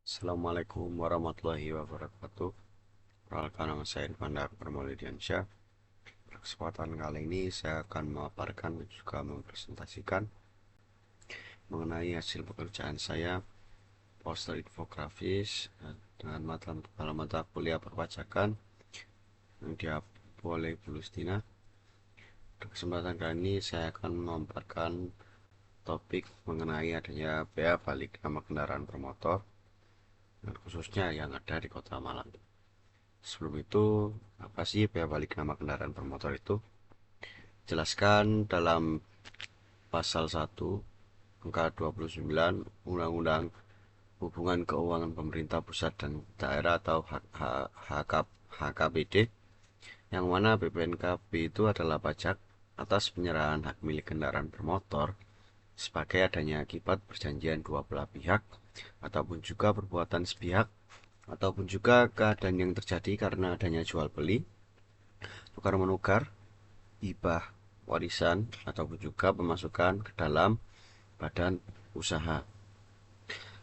Assalamualaikum warahmatullahi wabarakatuh. Perkenalkan, nama saya Irfanda Permaulidiansyah. Pada kesempatan kali ini saya akan memaparkan dan juga mempresentasikan mengenai hasil pekerjaan saya poster infografis dengan mata kuliah perpajakan yang dia boleh Bulustina. Pada kesempatan kali ini saya akan memaparkan topik mengenai adanya bea balik nama kendaraan bermotor, khususnya yang ada di Kota Malang. Sebelum itu, apa sih bea balik nama kendaraan bermotor itu? Jelaskan dalam pasal 1 angka 29 Undang-Undang Hubungan Keuangan Pemerintah Pusat dan Daerah atau HKPD, yang mana BPNKB itu adalah pajak atas penyerahan hak milik kendaraan bermotor sebagai adanya akibat perjanjian dua belah pihak ataupun juga perbuatan sepihak ataupun juga keadaan yang terjadi karena adanya jual beli, tukar menukar, hibah, warisan, ataupun juga pemasukan ke dalam badan usaha.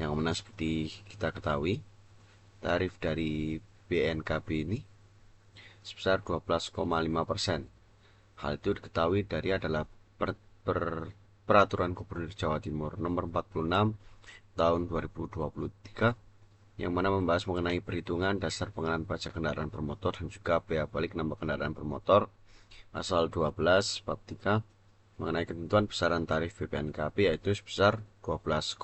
Yang mana seperti kita ketahui, tarif dari BNKB ini sebesar 12,5%. Hal itu diketahui dari adalah Peraturan Gubernur Jawa Timur nomor 46 tahun 2023, yang mana membahas mengenai perhitungan dasar pengenaan pajak kendaraan bermotor dan juga bea balik nama kendaraan bermotor. Pasal 12 bab 3 mengenai ketentuan besaran tarif BPNKB yaitu sebesar 12,5%.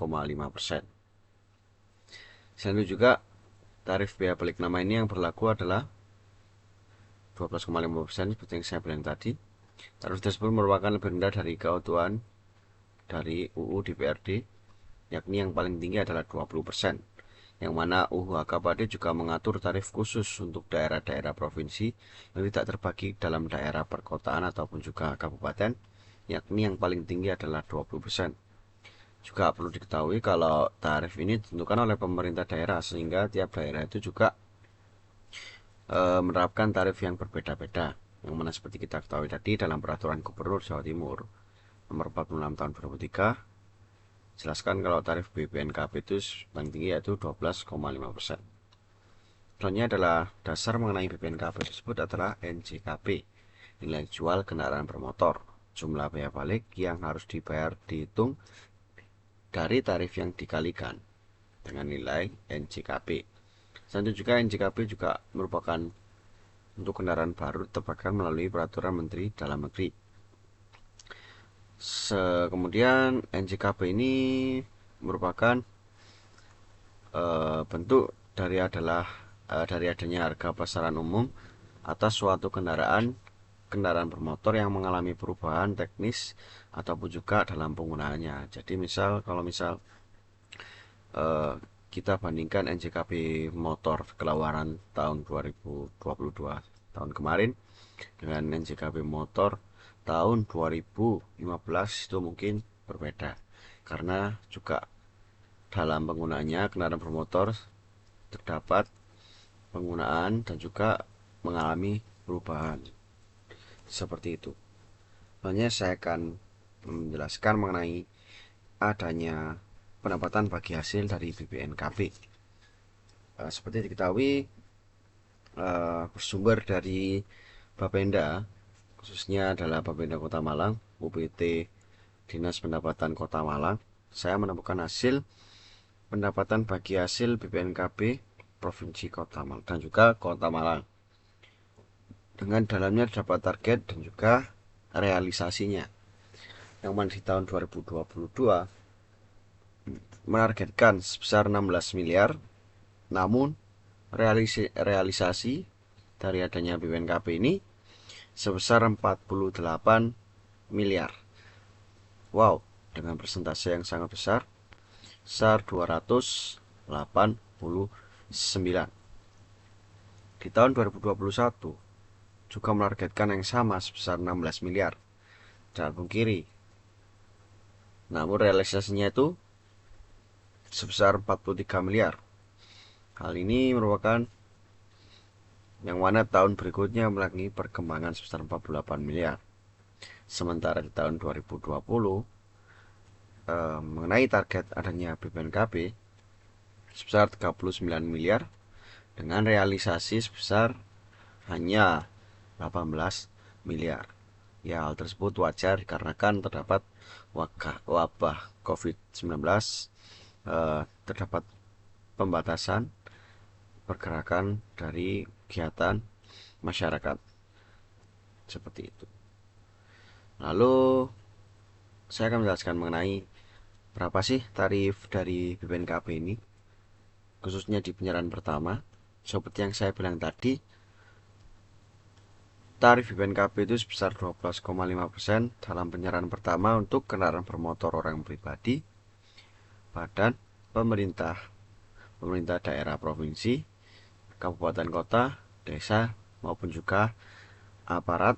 Selain itu juga tarif bea balik nama ini yang berlaku adalah 12,5% seperti yang saya bilang tadi. Tarif tersebut merupakan lebih rendah dari keutuhan dari UU DPRD, yakni yang paling tinggi adalah 20%, yang mana UU HKPD juga mengatur tarif khusus untuk daerah-daerah provinsi yang tidak terbagi dalam daerah perkotaan ataupun juga kabupaten, yakni yang paling tinggi adalah 20%. Juga perlu diketahui kalau tarif ini ditentukan oleh pemerintah daerah, sehingga tiap daerah itu juga menerapkan tarif yang berbeda-beda. Yang mana seperti kita ketahui tadi dalam Peraturan Gubernur Jawa Timur nomor 46 tahun 2003, jelaskan kalau tarif BPNKB itu paling tinggi yaitu 12,5%. Contohnya adalah dasar mengenai BPNKB tersebut adalah NJKB, nilai jual kendaraan bermotor. Jumlah bea balik yang harus dibayar dihitung dari tarif yang dikalikan dengan nilai NJKB. Selain itu juga NJKB juga merupakan untuk kendaraan baru diterapkan melalui Peraturan Menteri Dalam Negeri. Kemudian NJKB ini merupakan bentuk dari adanya harga pasaran umum atas suatu kendaraan bermotor yang mengalami perubahan teknis ataupun juga dalam penggunaannya. Jadi kalau misal eh, kita bandingkan NJKB motor keluaran tahun 2022 tahun kemarin dengan NJKB motor tahun 2015, itu mungkin berbeda karena juga dalam penggunaannya kendaraan bermotor terdapat penggunaan dan juga mengalami perubahan seperti itu. Selanjutnya saya akan menjelaskan mengenai adanya pendapatan bagi hasil dari BPNKB. Seperti diketahui, bersumber dari Bapenda, khususnya adalah Bapenda Kota Malang, UPT Dinas Pendapatan Kota Malang. Saya menemukan hasil pendapatan bagi hasil BPNKB Provinsi Kota Malang dan juga Kota Malang. Dengan dalamnya terdapat target dan juga realisasinya. Yang mana di tahun 2022 menargetkan sebesar 16 miliar, namun realisasi dari adanya BPNKB ini sebesar 48 miliar. Wow, dengan persentase yang sangat besar, sebesar 289. Di tahun 2021 juga menargetkan yang sama sebesar 16 miliar. Jangan pungkiri, namun realisasinya itu sebesar 43 miliar. Hal ini merupakan yang mana tahun berikutnya melagi perkembangan sebesar 48 miliar. Sementara di tahun 2020 mengenai target adanya BPNKB sebesar 39 miliar dengan realisasi sebesar hanya 18 miliar. Ya, hal tersebut wajar dikarenakan terdapat wabah COVID-19, terdapat pembatasan pergerakan dari kegiatan masyarakat seperti itu. Lalu saya akan menjelaskan mengenai berapa sih tarif dari BPNKB ini, khususnya di penyiaran pertama. Seperti yang saya bilang tadi, tarif BPNKB itu sebesar 12,5% dalam penyiaran pertama untuk kendaraan bermotor orang pribadi, badan pemerintah, pemerintah daerah provinsi, kabupaten kota, desa, maupun juga aparat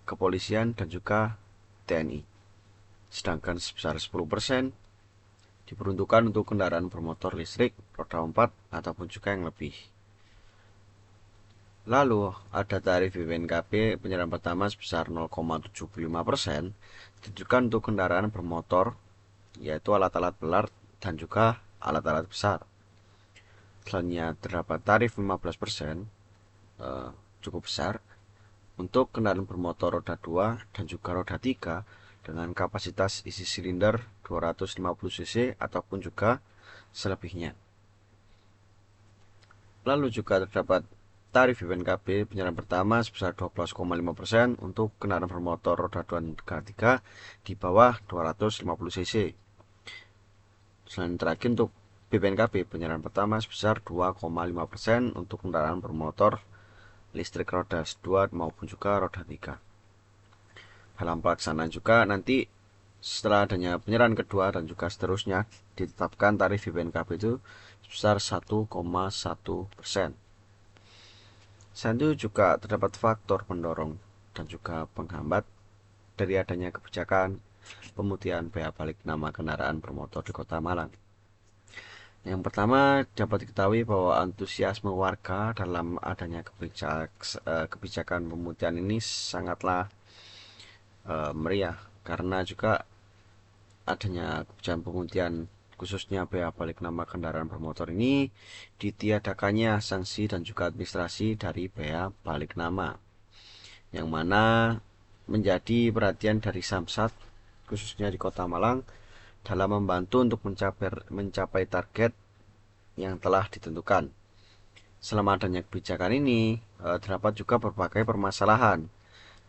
kepolisian dan juga TNI. Sedangkan sebesar 10% diperuntukkan untuk kendaraan bermotor listrik, roda 4, ataupun juga yang lebih. Lalu ada tarif BPNKB penyiaran pertama sebesar 0,75% ditujukan untuk kendaraan bermotor, yaitu alat-alat belar dan juga alat-alat besar. Selanjutnya terdapat tarif 15%, cukup besar, untuk kendaraan bermotor roda 2 dan juga roda 3 dengan kapasitas isi silinder 250 cc ataupun juga selebihnya. Lalu juga terdapat tarif BPNKB penyiaran pertama sebesar 12,5% untuk kendaraan bermotor roda 2 dan roda 3 di bawah 250 cc. Selain terakhir untuk BPNKB penyiaran pertama sebesar 2,5% untuk kendaraan bermotor listrik roda 2 maupun juga roda 3. Dalam pelaksanaan juga nanti setelah adanya penyiaran kedua dan juga seterusnya ditetapkan tarif BPNKB itu sebesar 1,1%. Selain itu juga terdapat faktor pendorong dan juga penghambat dari adanya kebijakan pemutihan bea balik nama kendaraan bermotor di Kota Malang. Yang pertama, dapat diketahui bahwa antusiasme warga dalam adanya kebijakan pemutihan ini sangatlah meriah, karena juga adanya kebijakan pemutihan khususnya bea balik nama kendaraan bermotor ini ditiadakannya sanksi dan juga administrasi dari bea balik nama, yang mana menjadi perhatian dari Samsat khususnya di Kota Malang dalam membantu untuk mencapai target yang telah ditentukan. Selama adanya kebijakan ini, terdapat juga berbagai permasalahan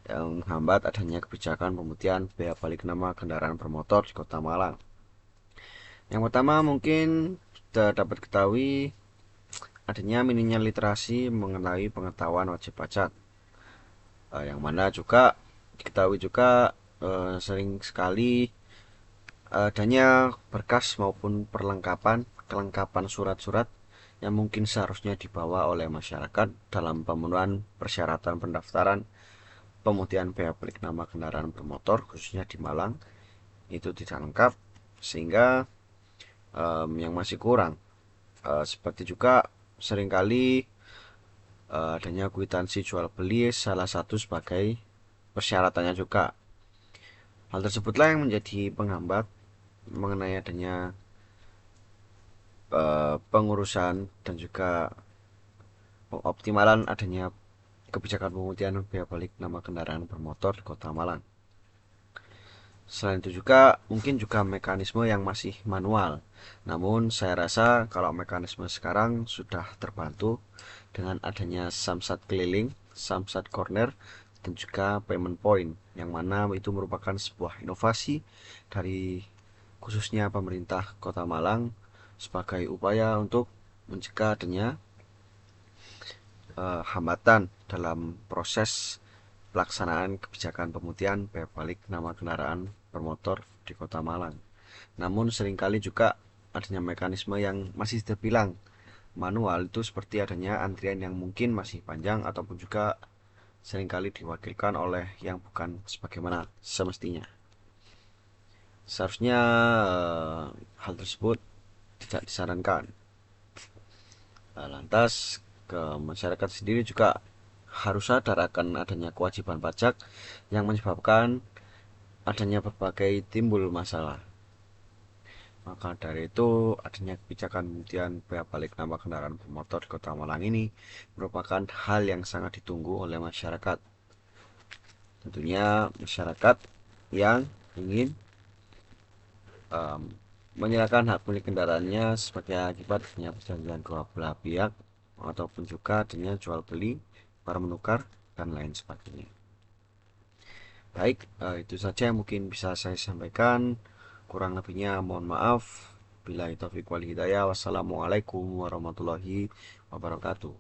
yang menghambat adanya kebijakan pemutihan bea balik nama kendaraan bermotor di Kota Malang. Yang pertama mungkin dapat diketahui adanya minimnya literasi mengenai pengetahuan wajib pajak, yang mana juga diketahui juga sering sekali adanya berkas maupun kelengkapan surat-surat yang mungkin seharusnya dibawa oleh masyarakat dalam pemenuhan persyaratan pendaftaran pemutihan bea balik nama kendaraan bermotor khususnya di Malang itu tidak lengkap, sehingga yang masih kurang. Seperti juga seringkali adanya kwitansi jual beli salah satu sebagai persyaratannya juga. Hal tersebutlah yang menjadi penghambat mengenai adanya pengurusan dan juga pengoptimalan adanya kebijakan pemutihan bea balik nama kendaraan bermotor di Kota Malang. Selain itu juga mungkin juga mekanisme yang masih manual. Namun saya rasa kalau mekanisme sekarang sudah terbantu dengan adanya Samsat keliling, Samsat corner, dan juga payment point, yang mana itu merupakan sebuah inovasi dari khususnya pemerintah Kota Malang sebagai upaya untuk mencegah adanya hambatan dalam proses pelaksanaan kebijakan pemutihan bea balik nama kendaraan bermotor di Kota Malang. Namun seringkali juga adanya mekanisme yang masih terbilang manual, itu seperti adanya antrian yang mungkin masih panjang ataupun juga seringkali diwakilkan oleh yang bukan sebagaimana semestinya. Seharusnya hal tersebut tidak disarankan. Lantas ke masyarakat sendiri juga harus sadar akan adanya kewajiban pajak yang menyebabkan adanya berbagai timbul masalah. Maka dari itu, adanya kebijakan pemutihan bea balik nama kendaraan bermotor di Kota Malang ini merupakan hal yang sangat ditunggu oleh masyarakat. Tentunya masyarakat yang ingin um, menyerahkan hak milik kendaraannya sebagai akibat adanya perjanjian dua belah pihak ataupun juga adanya jual beli, tukar menukar, dan lain sebagainya. Baik, itu saja yang mungkin bisa saya sampaikan. Kurang lebihnya mohon maaf. Billahi taufiq wal hidayah. Wassalamualaikum warahmatullahi wabarakatuh.